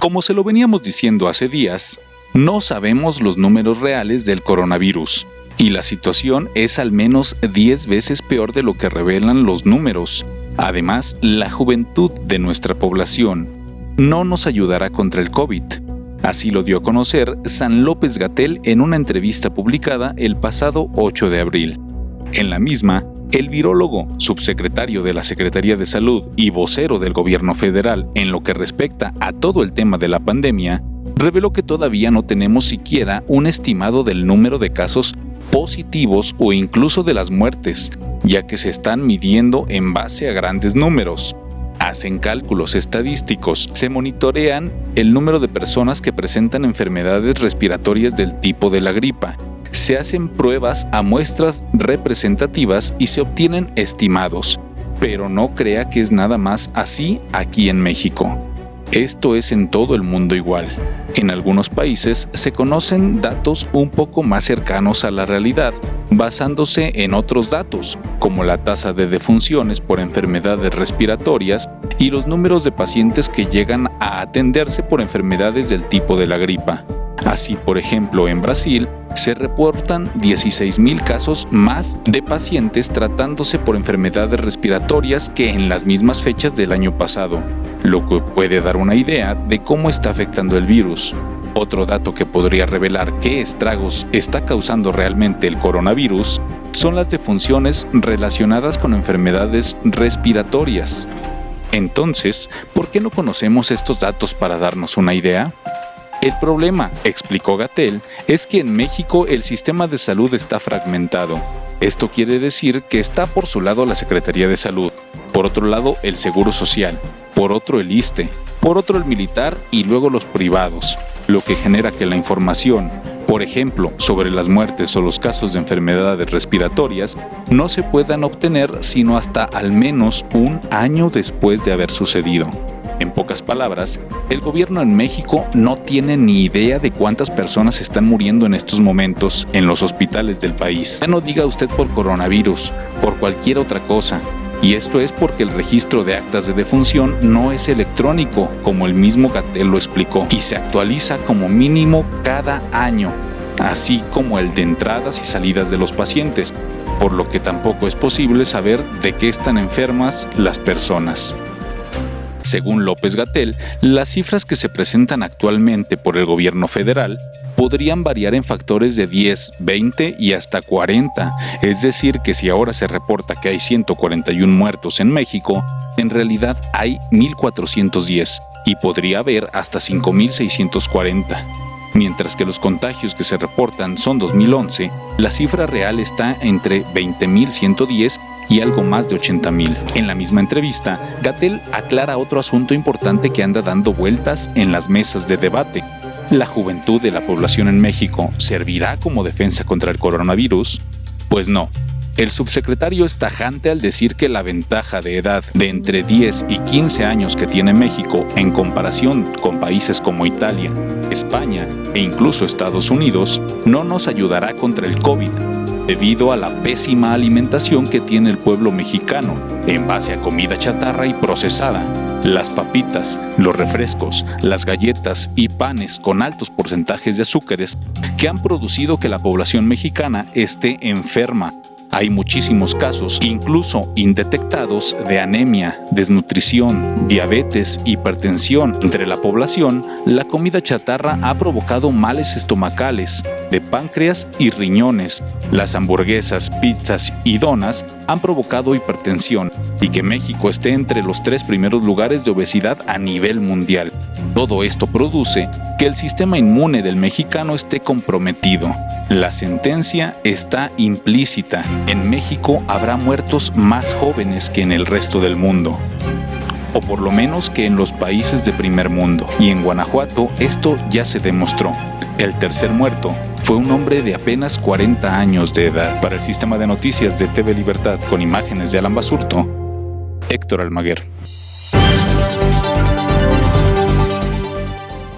Como se lo veníamos diciendo hace días, no sabemos los números reales del coronavirus, y la situación es al menos 10 veces peor de lo que revelan los números. Además, la juventud de nuestra población no nos ayudará contra el COVID. Así lo dio a conocer San López-Gatell en una entrevista publicada el pasado 8 de abril. En la misma, el virólogo, subsecretario de la Secretaría de Salud y vocero del gobierno federal en lo que respecta a todo el tema de la pandemia, reveló que todavía no tenemos siquiera un estimado del número de casos positivos o incluso de las muertes, ya que se están midiendo en base a grandes números. Hacen cálculos estadísticos, se monitorean el número de personas que presentan enfermedades respiratorias del tipo de la gripa, se hacen pruebas a muestras representativas y se obtienen estimados, pero no crea que es nada más así aquí en México. Esto es en todo el mundo igual. En algunos países se conocen datos un poco más cercanos a la realidad, basándose en otros datos, como la tasa de defunciones por enfermedades respiratorias y los números de pacientes que llegan a atenderse por enfermedades del tipo de la gripa. Así, por ejemplo, en Brasil se reportan 16,000 casos más de pacientes tratándose por enfermedades respiratorias que en las mismas fechas del año pasado, lo que puede dar una idea de cómo está afectando el virus. Otro dato que podría revelar qué estragos está causando realmente el coronavirus son las defunciones relacionadas con enfermedades respiratorias. Entonces, ¿por qué no conocemos estos datos para darnos una idea? El problema, explicó Gatell, es que en México el sistema de salud está fragmentado. Esto quiere decir que está por su lado la Secretaría de Salud, por otro lado el Seguro Social, por otro el ISSSTE, por otro el militar y luego los privados, lo que genera que la información, por ejemplo, sobre las muertes o los casos de enfermedades respiratorias, no se puedan obtener sino hasta al menos un año después de haber sucedido. En pocas palabras, el gobierno en México no tiene ni idea de cuántas personas están muriendo en estos momentos en los hospitales del país. Ya no diga usted por coronavirus, por cualquier otra cosa. Y esto es porque el registro de actas de defunción no es electrónico, como el mismo Gatell lo explicó, y se actualiza como mínimo cada año, así como el de entradas y salidas de los pacientes, por lo que tampoco es posible saber de qué están enfermas las personas. Según López-Gatell, las cifras que se presentan actualmente por el gobierno federal podrían variar en factores de 10, 20 y hasta 40, es decir que si ahora se reporta que hay 141 muertos en México, en realidad hay 1,410 y podría haber hasta 5,640. Mientras que los contagios que se reportan son 2011, la cifra real está entre 20,110 y algo más de 80,000. En la misma entrevista, Gatell aclara otro asunto importante que anda dando vueltas en las mesas de debate. ¿La juventud de la población en México servirá como defensa contra el coronavirus? Pues no. El subsecretario es tajante al decir que la ventaja de edad de entre 10 y 15 años que tiene México en comparación con países como Italia, España e incluso Estados Unidos no nos ayudará contra el COVID, debido a la pésima alimentación que tiene el pueblo mexicano en base a comida chatarra y procesada. Las papitas, los refrescos, las galletas y panes con altos porcentajes de azúcares que han producido que la población mexicana esté enferma. Hay muchísimos casos, incluso indetectados, de anemia, desnutrición, diabetes, hipertensión. Entre la población, la comida chatarra ha provocado males estomacales, de páncreas y riñones. Las hamburguesas, pizzas y donas han provocado hipertensión y que México esté entre los 3 primeros lugares de obesidad a nivel mundial. Todo esto produce que el sistema inmune del mexicano esté comprometido. La sentencia está implícita. En México habrá muertos más jóvenes que en el resto del mundo, o por lo menos que en los países de primer mundo. Y en Guanajuato esto ya se demostró. El tercer muerto fue un hombre de apenas 40 años de edad. Para el sistema de noticias de TV Libertad con imágenes de Alan Basurto, Héctor Almaguer.